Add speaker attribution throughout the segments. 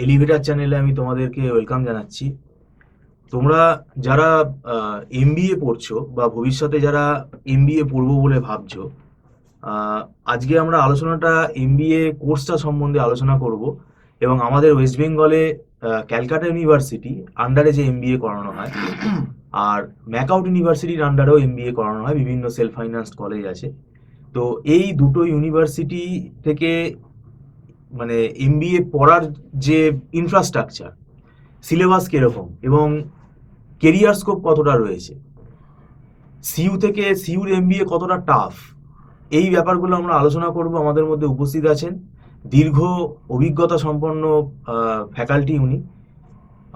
Speaker 1: Elevator চ্যানেলে আমি তোমাদেরকে ওয়েলকাম জানাচ্ছি। তোমরা যারা এমবিএ পড়ছো বা ভবিষ্যতে যারা এমবিএ পড়বো বলে ভাবছো, আজকে আমরা আলোচনাটা এমবিএ কোর্সটা সম্বন্ধে আলোচনা করব। এবং আমাদের ওয়েস্ট বেঙ্গলে ক্যালকাটা ইউনিভার্সিটি আন্ডারে যে এমবিএ করানো হয়, আর ম্যাকআউট ইউনিভার্সিটির আন্ডারেও এমবিএ করানো হয়, বিভিন্ন সেলফ ফাইন্যান্সড কলেজ আছে। তো এই দুটো ইউনিভার্সিটি থেকে মানে এমবিএ পড়ার যে ইনফ্রাস্ট্রাকচার, সিলেবাস কিরকম এবং কেরিয়ার স্কোপ কতটা রয়েছে, সিইউর এমবিএ কতটা টাফ, এই ব্যাপারগুলো আমরা আলোচনা করব। আমাদের মধ্যে উপস্থিত আছেন দীর্ঘ অভিজ্ঞতা সম্পন্ন ফ্যাকাল্টি উনি।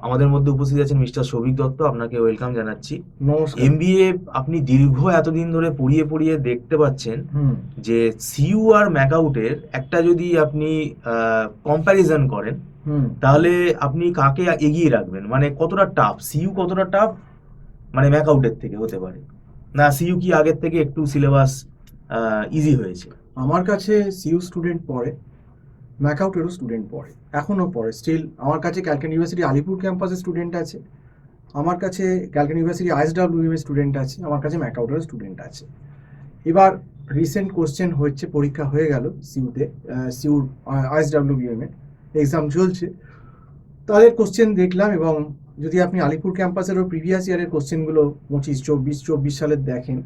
Speaker 1: আমাদের মধ্যে উপস্থিত আছেন মিস্টার সৌভিক দত্ত, আপনাকে ওয়েলকাম জানাচ্ছি।
Speaker 2: নমস্কার।
Speaker 1: এমবিএ আপনি দীর্ঘ এতদিন ধরে পড়িয়ে পড়িয়ে দেখতে পাচ্ছেন যে সিইউ আর ম্যাকআউটের একটা যদি আপনি কম্প্যারিজন করেন, তাহলে আপনি কাকে এগিয়ে রাখবেন? মানে কতটা টাফ সিইউ, কতটা টাফ মানে ম্যাকআউটের থেকে হতে পারে, না সিইউ কি আগের থেকে একটু সিলেবাস ইজি হয়েছে?
Speaker 2: আমার কাছে সিইউ স্টুডেন্ট পড়ে, ম্যাকআউটেরও স্টুডেন্ট পড়ে, এখনও পড়ে স্টিল। আমার কাছে ক্যালকাটা ইউনিভার্সিটি আলিপুর ক্যাম্পাসের স্টুডেন্ট আছে, আমার কাছে ক্যালকাটা ইউনিভার্সিটি আইএসডব্লিউএম এর স্টুডেন্ট আছে, আমার কাছে ম্যাকআউটেরও স্টুডেন্ট আছে। এবার রিসেন্ট কোশ্চেন হচ্ছে, পরীক্ষা হয়ে গেল সিইউতে, সিইউর আইএসডব্লিউএম এ এক্সাম চলছে, তাদের কোশ্চেন দেখলাম। এবং যদি আপনি আলিপুর ক্যাম্পাসেরও প্রিভিয়াস ইয়ারের কোশ্চেনগুলো 25-24 সালের দেখেন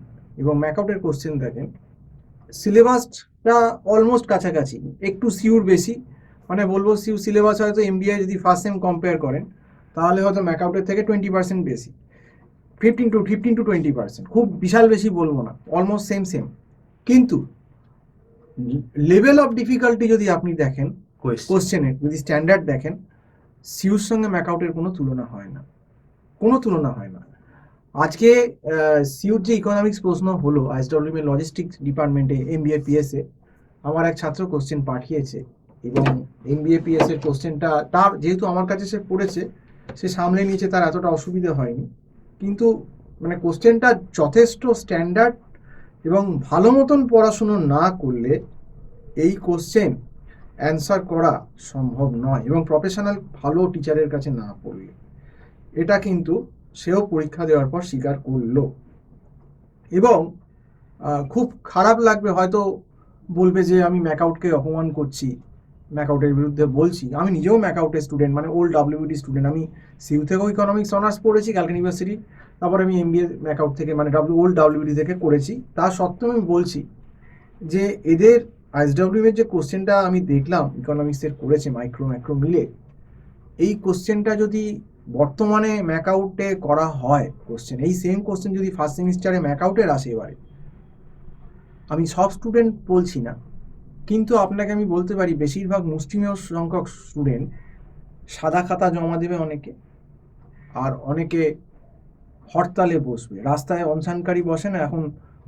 Speaker 2: এবং ম্যাকআউটের কোশ্চেন দেখেন, সিলেবাসটা অলমোস্ট কাছাকাছি, একটু সিইউর বেশি। মানে বলবো সিইউ সিলেবাস হয়তো এমবিএ যদি ফার্স্ট সেম কম্পেয়ার করেন তাহলে হয়তো ম্যাকআউটের থেকে 20% বেশি, 15 to 20%, খুব বিশাল বেশি বলবো না, অলমোস্ট সেম সেম। কিন্তু লেভেল অফ ডিফিকাল্টি যদি আপনি দেখেন, কোশ্চেনের যদি স্ট্যান্ডার্ড দেখেন, সিইউর সঙ্গে ম্যাকআউটের কোনো তুলনা হয় না, কোনো তুলনা হয় না। আজকে সিইউর যে ইকোনমিক্স প্রশ্ন হলো আইএসডব্লিউএম এর লজিস্টিক্স ডিপার্টমেন্টে এমবিএ পিএসএ, আমার এক ছাত্র কোশ্চেন পাঠিয়েছে এবং এমবিএ পিএস এর কোশ্চেনটা তার যেহেতু আমার কাছে সে পড়েছে, সে সামলে নিয়েছে, তার এতটা অসুবিধা হয়নি। কিন্তু মানে কোশ্চেনটা যথেষ্ট স্ট্যান্ডার্ড এবং ভালো মতন পড়াশুনো না করলে এই কোশ্চেন অ্যান্সার করা সম্ভব নয়, এবং প্রফেশনাল ভালো টিচারের কাছে না পড়লে। এটা কিন্তু সেও পরীক্ষা দেওয়ার পর স্বীকার করলো। এবং খুব খারাপ লাগবে, হয়তো বলবে যে আমি ম্যাকআউটকে অপমান করছি, ম্যাকআউটের বিরুদ্ধে বলছি। আমি নিজেও ম্যাকআউটের স্টুডেন্ট, মানে ওল্ড ডাব্লিউবিডি স্টুডেন্ট। আমি সিইউ থেকেও ইকোনমিক্স অনার্স পড়েছি ক্যালকাটা ইউনিভার্সিটি, তারপর আমি এমবিএ ম্যাকআউট থেকে মানে ওল্ড ডাব্লিউবিডি থেকে করেছি। তা সত্ত্বেও আমি বলছি যে এদের আইএসডব্লিউএম এর যে কোশ্চেনটা আমি দেখলাম ইকোনমিক্সের করেছে ম্যাক্রো মিলে, এই কোশ্চেনটা যদি বর্তমানে ম্যাকআউটে করা হয় কোশ্চেন, এই সেম কোশ্চেন যদি ফার্স্ট সেমিস্টারে ম্যাকআউটের আসে, এবারে আমি সব স্টুডেন্ট বলছি না, কিন্তু আপনাকে আমি বলতে পারি বেশিরভাগ মুষ্টিমেয় সংখ্যক স্টুডেন্ট সাদা খাতা জমা দেবে অনেকে, আর অনেকে হরতালে বসবে, রাস্তায় অনশনকারী বসে না এখন,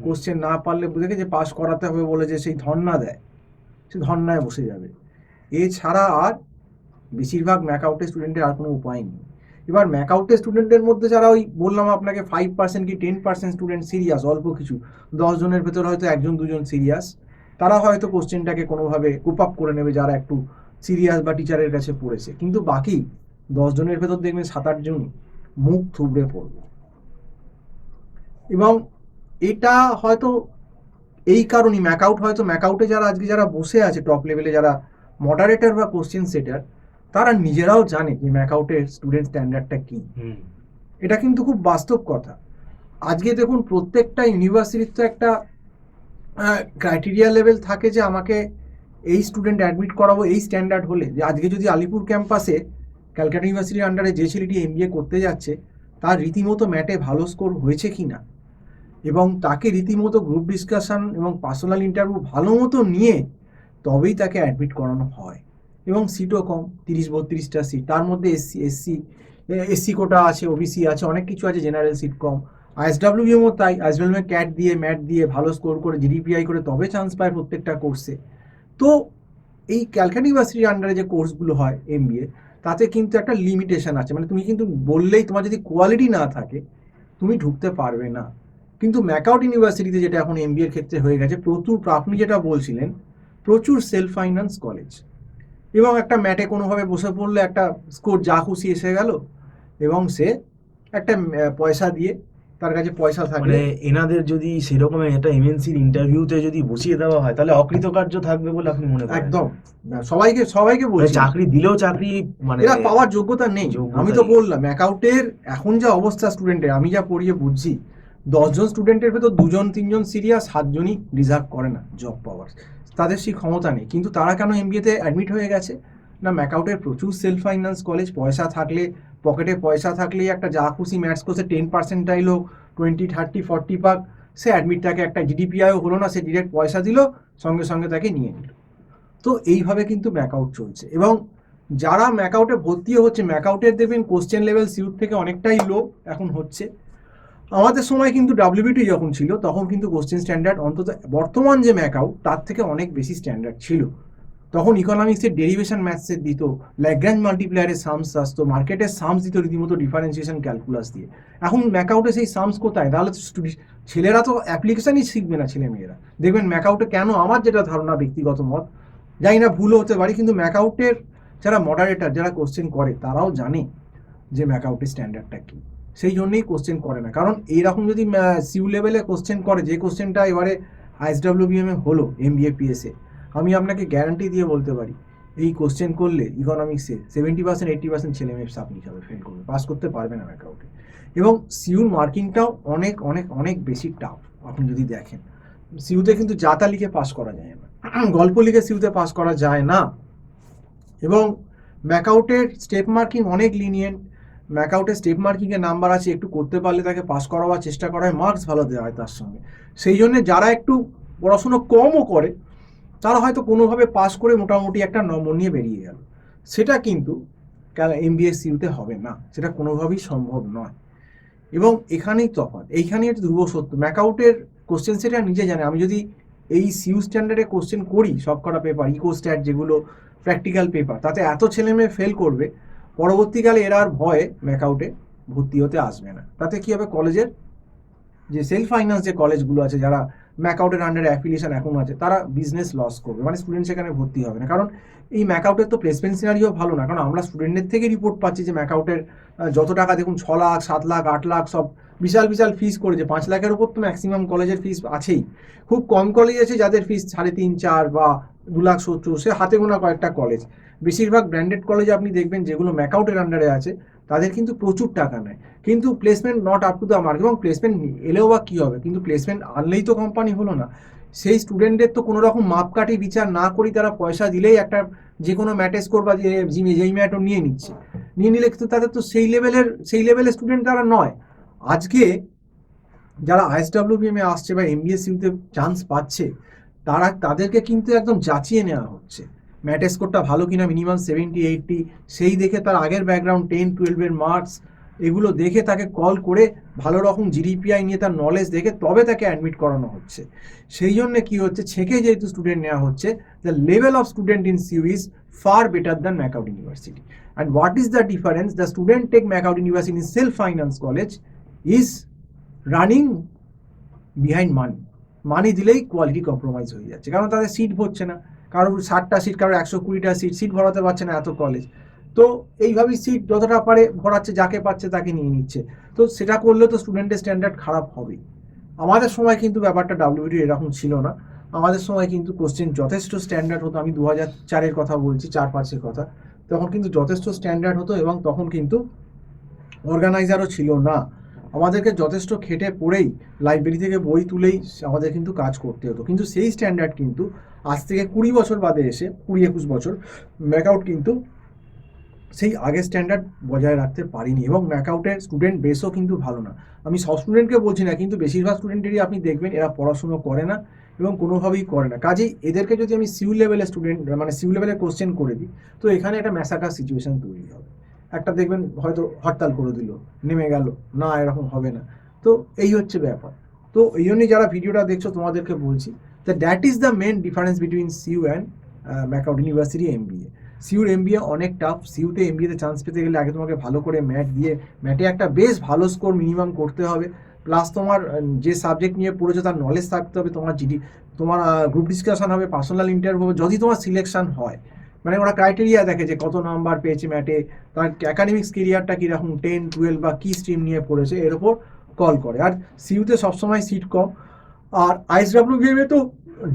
Speaker 2: কোশ্চেন না পারলে বুঝে যে পাস করাতে হবে বলে যে সেই ধর্ণা দেয়, সে ধর্ণায় বসে যাবে। এছাড়া আর বেশিরভাগ ম্যাকআউটের স্টুডেন্টের আর কোনো উপায় নেই। এবার ম্যাকআউটের স্টুডেন্টের মধ্যে যারা ওই বললাম আপনাকে 5% কি 10% স্টুডেন্ট সিরিয়াস, অল্প কিছু 10 জনের ভেতর হয়তো 1-2 জন সিরিয়াস, তারা হয়তো কোশ্চেনটাকে কোনোভাবে কুপ আপ করে নেবে, যারা একটু সিরিয়াস বা টিচারের কাছে পড়েছে। কিন্তু বাকি 10 জনের ভেতর দেখবেন 7-8 জন মুখ থুবড়ে পড়বে। এবং এটা হয়তো এই কারণেই ম্যাকআউটে যারা আজকে যারা বসে আছে টপ লেভেলে, যারা মডারেটর বা কোশ্চেন সেটার, তারা নিজেরাও জানে যে ম্যাকআউটের স্টুডেন্ট স্ট্যান্ডার্ডটা কি। এটা কিন্তু খুব বাস্তব কথা। আজকে দেখুন প্রত্যেকটা ইউনিভার্সিটির তো একটা ক্রাইটেরিয়া লেভেল থাকে যে আমাকে এই স্টুডেন্ট অ্যাডমিট করাবো এই স্ট্যান্ডার্ড হলে। যে আজকে যদি আলিপুর ক্যাম্পাসে ক্যালকাটা ইউনিভার্সিটির আন্ডারে যে ছেলেটি এমবিএ করতে যাচ্ছে, তার রীতিমতো ম্যাটে ভালো স্কোর হয়েছে কি না, এবং তাকে রীতিমতো গ্রুপ ডিসকাশন এবং পার্সোনাল ইন্টারভিউ ভালো মতো নিয়ে তবেই তাকে অ্যাডমিট করানো হয়। এবং সিটও কম, 30-32টা সিট, তার মধ্যে এসসি কোটা আছে, ওবিসি আছে, অনেক কিছু আছে, জেনারেল সিট কম। আইএসডব্লিউএমও তাই, আইএসডব্লিউএম ক্যাট দিয়ে ম্যাট দিয়ে ভালো স্কোর করে জিডিপিআই করে তবে চান্স পায় প্রত্যেকটা কোর্সে। তো এই ক্যালকাটা ইউনিভার্সিটির আন্ডারে যে কোর্সগুলো হয় এমবিএ, তাতে কিন্তু একটা লিমিটেশন আছে, মানে তুমি কিন্তু বললেই তোমার যদি কোয়ালিটি না থাকে তুমি ঢুকতে পারবে না। কিন্তু ম্যাকআউট ইউনিভার্সিটিতে যেটা এখন এমবিএর ক্ষেত্রে হয়ে গেছে, প্রচুর, আপনি যেটা বলছিলেন, প্রচুর সেলফ ফাইন্যান্স কলেজ, এবং একটা ম্যাটে কোনোভাবে বসে পড়লে একটা স্কোর যা খুশি এসে গেল, এবং সে একটা পয়সা দিয়ে, তার কাছে পয়সা থাকলে,
Speaker 1: মানে এনাদের যদি সেরকম একটা এমএনসির ইন্টারভিউতে যদি বসিয়ে দেওয়া হয় তাহলে অকৃতকার্য থাকবে বলে আপনি মনে করেন?
Speaker 2: একদম সবাইকে সবাইকে
Speaker 1: মানে
Speaker 2: বলছি,
Speaker 1: চাকরি দিলেও চাকরি মানে
Speaker 2: এরা পাওয়ার যোগ্যতা নেই।
Speaker 1: যোগ্যতা
Speaker 2: আমি তো
Speaker 1: নেই।
Speaker 2: বললাম অ্যাকাউন্টের এখন যা অবস্থা স্টুডেন্টের, আমি যা পড়িয়ে বুঝছি, 10 জন স্টুডেন্টের ভেতর 2-3 জন সিরিয়াস, 7 জনই ডিজার্ভ করে না জব পাওয়ার, তাদের সেই ক্ষমতা নেই। কিন্তু তারা কেন এমবিএতে অ্যাডমিট হয়ে গেছে? না, ম্যাকআউটের প্রচুর সেলফ ফাইন্যান্স কলেজ, পয়সা থাকলে, পকেটে পয়সা থাকলেই একটা যা খুশি ম্যাথস কোর্সে 10% হোক, 20, 30, 40 পাক, সে অ্যাডমিটটাকে একটা জিডিপিআইও হলো না, সে ডিরেক্ট পয়সা দিল, সঙ্গে সঙ্গে তাকে নিয়ে নিল। তো এইভাবে কিন্তু ম্যাকআউট চলছে। এবং যারা ম্যাকআউটে ভর্তিও হচ্ছে, ম্যাকআউটের দেখবেন কোশ্চেন লেভেল সিউট থেকে অনেকটাই লো এখন হচ্ছে। আমাদের সময় কিন্তু ডাব্লিউবিটি যখন ছিল তখন কিন্তু কোশ্চেন স্ট্যান্ডার্ড অন্তত বর্তমান যে ম্যাকআউট তার থেকে অনেক বেশি স্ট্যান্ডার্ড ছিল। তখন ইকোনমিক্সের ডেরিভেশন ম্যাথসের দিত, ল্যাগ্রাঞ্জ মাল্টিপ্লায়ারের সামস আসতো, মার্কেটের সামস দিত রীতিমতো ডিফারেন্সিয়েশন ক্যালকুলাস দিয়ে। এখন ম্যাকআউটে সেই সামস কোথায়? তাহলে ছেলেরা তো অ্যাপ্লিকেশনই শিখবে না, ছেলে মেয়েরা দেখবেন ম্যাকআউটে কেন, আমার যেটা ধারণা ব্যক্তিগত মত, জানি না ভুলও হতে পারি, কিন্তু ম্যাকআউটের যারা মডারেটর, যারা কোশ্চেন করে, তারাও জানে যে ম্যাকআউটের স্ট্যান্ডার্ডটা কী, সেই জন্যই কোশ্চেন করে না। কারণ এইরকম যদি সিউ লেভেলে কোশ্চেন করে, যে কোশ্চেনটা এবারে আইএসডব্লিউবিএম এ হলো এমবিএ পিএসএ, আমি আপনাকে গ্যারান্টি দিয়ে বলতে পারি এই কোশ্চেন করলে ইকোনমিক্সে 70%-80% ছেলে মেয়ে সাপ্লি হবে, ফেল করবে, পাস করতে পারবে না ম্যাকআউটে। এবং সিউর মার্কিংটাও অনেক অনেক অনেক বেশি টাফ। আপনি যদি দেখেন সিউতে কিন্তু যাতা লিখে পাস করা যায় না, গল্প লিখে সিউতে পাস করা যায় না। এবং ম্যাকআউটের স্টেপ মার্কিং অনেক লিনিয়েন্ট। ম্যাকআউটের স্টেপ মার্কিংয়ে নাম্বার আছে, একটু করতে পারলে তাকে পাস করাবার চেষ্টা করা হয়, মার্কস ভালো দেওয়া হয় তার সঙ্গে। সেই জন্যে যারা একটু পড়াশুনো কমও করে তারা হয়তো কোনোভাবে পাস করে মোটামুটি একটা নম্বর নিয়ে বেরিয়ে গেল, সেটা কিন্তু এমবিএস সিউতে হবে না, সেটা কোনোভাবেই সম্ভব নয়। এবং এখানেই তফাৎ, এইখানেই একটা ধ্রুব সত্য। ম্যাকআউটের কোশ্চেন সেটা নিজে জানে, আমি যদি এই সিউ স্ট্যান্ডার্ডে কোশ্চেন করি সবকটা পেপার, ইকো স্ট্যাট যেগুলো প্র্যাকটিক্যাল পেপার, তাতে এত ছেলে মেয়ে ফেল করবে, পরবর্তীকালে এরা আর ভয়ে ম্যাকআউটে ভর্তি হতে আসবে না। তাতে কী হবে, কলেজের যে সেলফ ফাইন্যান্স যে কলেজগুলো আছে, যারা ম্যাকআউটের আন্ডারে অ্যাফিলিয়েশন এখন আছে, তারা বিজনেস লস করবে, মানে স্টুডেন্ট সেখানে ভর্তি হবে না। কারণ এই ম্যাকআউটের তো প্লেসমেন্ট সিনারিও ভালো না, কারণ আমরা স্টুডেন্টদের থেকে রিপোর্ট পাচ্ছি যে ম্যাকআউটের যত টাকা দেখুন 6 লাখ 7 লাখ 8 লাখ সব বিশাল বিশাল ফিস করেছে, 5 লাখের উপর তো ম্যাক্সিমাম কলেজের ফিস আছেই। খুব কম কলেজ আছে যাদের ফিস 3.5-4 বা 2,70,000, সে হাতে গোনা কয়েকটা কলেজ। বেশিরভাগ ব্র্যান্ডেড কলেজ আপনি দেখবেন যেগুলো ম্যাকআউটের আন্ডারে আছে, তাদের কিন্তু প্রচুর টাকা নেয়, কিন্তু placement not up to the mark. এবং প্লেসমেন্ট এলেও বা কী হবে, কিন্তু প্লেসমেন্ট আনলেই তো কোম্পানি হলো না। সেই স্টুডেন্টদের তো কোনো রকম মাপকাঠি বিচার না করি, তারা পয়সা দিলেই একটা যে কোনো ম্যাট স্কোর বা যেই ম্যাটও নিয়ে নিচ্ছে, নিয়ে নিলে কিন্তু তাদের তো সেই লেভেলের স্টুডেন্ট তারা নয়। আজকে যারা আইএসডব্লিউবিএম এ আসছে বা এমবিএসইউতে চান্স পাচ্ছে, তাদেরকে কিন্তু একদম যাচিয়ে নেওয়া হচ্ছে, ম্যাট স্কোরটা ভালো কিনা, মিনিমাম 70-80, সেই দেখে তার আগের ব্যাকগ্রাউন্ড 10-12 মার্কস, এগুলো দেখে তাকে কল করে ভালো রকম জিডিপিআই নিয়ে তার নলেজ দেখে তবে তাকে অ্যাডমিট করানো হচ্ছে। সেই জন্য কি হচ্ছে, ছেঁকে যেহেতু স্টুডেন্ট নেওয়া হচ্ছে, the level of student in সিউ is far better than MAKAUT university. And what is the difference? The student take MAKAUT university in self finance college is running behind money দিলেই কোয়ালিটি কম্প্রোমাইজ হয়ে যাচ্ছে, কারণ তাদের সিট ভরছে না, কারোর 60টা সিট, কারোর 120টা সিট ভরাতে পারছে না এত কলেজ। তো এইভাবেই সিট যতটা পারে ভরাচ্ছে, যাকে পাচ্ছে তাকে নিয়ে নিচ্ছে। তো সেটা করলে তো স্টুডেন্টের স্ট্যান্ডার্ড খারাপ হবেই। আমাদের সময় কিন্তু ব্যাপারটা ডাব্লিউবিটি এরকম ছিল না। আমাদের সময় কিন্তু কোশ্চেন যথেষ্ট স্ট্যান্ডার্ড হতো। আমি 2004-এর কথা বলছি, 4-5-এর কথা। তখন কিন্তু যথেষ্ট স্ট্যান্ডার্ড হতো, এবং তখন কিন্তু অর্গানাইজারও ছিল না। আমাদেরকে যথেষ্ট খেটে পড়েই লাইব্রেরি থেকে বই তুলেই আমাদের কিন্তু কাজ করতে হতো। কিন্তু সেই স্ট্যান্ডার্ড কিন্তু আজ থেকে 20 বছর বাদে এসে, 20-21 বছর, ম্যাকআউট কিন্তু সেই আগের স্ট্যান্ডার্ড বজায় রাখতে পারিনি। এবং ম্যাকআউটের স্টুডেন্ট বেসও কিন্তু ভালো না। আমি সব স্টুডেন্টকে বলছি না, কিন্তু বেশিরভাগ স্টুডেন্টেরই আপনি দেখবেন এরা পড়াশুনো করে না এবং কোনোভাবেই করে না। কাজেই এদেরকে যদি আমি সিউ লেভেলের স্টুডেন্ট, মানে সিউ লেভেলের কোশ্চেন করে দিই, তো এখানে একটা ম্যাসাকার সিচুয়েশন তৈরি হবে। একটা দেখবেন হয়তো হরতাল করে দিল, নেমে গেল, না এরকম হবে না। তো এই হচ্ছে ব্যাপার। তো এই জন্যই যারা ভিডিওটা দেখছো তোমাদেরকে বলছি that is the main difference between CU and MAKAUT university MBA. সিউর এমবিএ অনেক টাফ। সিউতে এমবিএতে চান্স পেতে গেলে আগে তোমাকে ভালো করে ম্যাট দিয়ে, ম্যাটে একটা বেশ ভালো স্কোর মিনিমাম করতে হবে, প্লাস তোমার যে সাবজেক্ট নিয়ে পড়েছো তার নলেজ থাকতে হবে, তোমার গ্রুপ ডিসকাশন হবে, পার্সোনাল ইন্টারভিউ হবে, যদি তোমার সিলেকশন হয়। মানে ওরা ক্রাইটেরিয়া দেখে যে কত নাম্বার পেয়েছে ম্যাটে, তার অ্যাকাডেমিক্স কেরিয়ারটা কীরকম, 10, 12 বা কী স্ট্রিম নিয়ে পড়েছে এর ওপর কল করে। আর সিইউতে সবসময় সিট কম, আর আইএসডব্লিউবিএমে তো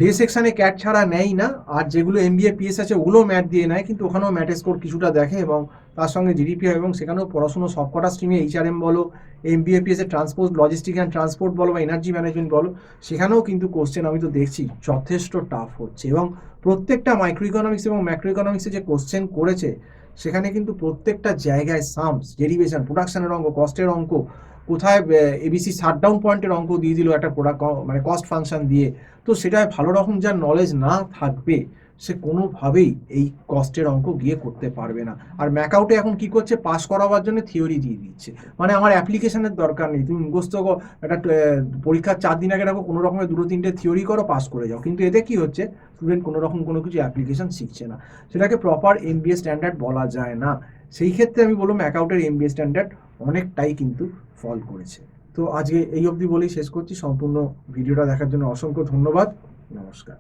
Speaker 2: ডে সেকশানে ক্যাট ছাড়া নেয় না, আর যেগুলো এমবিএ পিএস আছে ওগুলোও ম্যাট দিয়ে নেয়, কিন্তু ওখানেও ম্যাট স্কোর কিছুটা দেখে এবং তার সঙ্গে জিডিপি হয়, এবং সেখানেও পড়াশুনো সবকটা স্ট্রিমে এইচআরএম বলো, এমবিএ পিএস এর ট্রান্সপোর্ট লজিস্টিক অ্যান্ড ট্রান্সপোর্ট বলো বা এনার্জি ম্যানেজমেন্ট বলো, সেখানেও কিন্তু কোশ্চেন আমি তো দেখছি যথেষ্ট টাফ হচ্ছে। এবং প্রত্যেকটা মাইক্রো ইকোনমিক্স এবং ম্যাক্রো ইকোনমিক্সে যে কোশ্চেন করেছে সেখানে কিন্তু প্রত্যেকটা জায়গায় সামস, ডেরিভেশন, প্রোডাকশনের অঙ্ক, কস্টের অঙ্ক, কোথায় এবিসি শাটডাউন পয়েন্টের অঙ্ক দিয়ে দিল একটা প্রোডাক্ট মানে কস্ট ফাংশন দিয়ে। তো সেটা ভালো রকম যার নলেজ না থাকবে সে কোনোভাবেই এই কস্টের অঙ্ক গিয়ে করতে পারবে না। আর ম্যাকআউটে এখন কি করছে, পাস করাবার জন্য থিওরি দিয়ে দিচ্ছে, মানে আমার অ্যাপ্লিকেশনের দরকার নেই, তুমি মুখস্থ একটা পরীক্ষার 4 দিন আগে রাখো, কোনো রকমের 2-3টে থিওরি করো, পাস করে যাও। কিন্তু এতে কি হচ্ছে, স্টুডেন্ট কোনো রকম কোনো কিছু অ্যাপ্লিকেশন শিখছে না, সেটাকে প্রপার এমবিএ স্ট্যান্ডার্ড বলা যায় না। সেই ক্ষেত্রে আমি বলবো ম্যাকআউটের এমবিএ স্ট্যান্ডার্ড অনেকটাই কিন্তু ফল করেছে। তো আজকে এই অবধি বলেই শেষ করছি। সম্পূর্ণ ভিডিওটা দেখার জন্য অসংখ্য ধন্যবাদ। নমস্কার।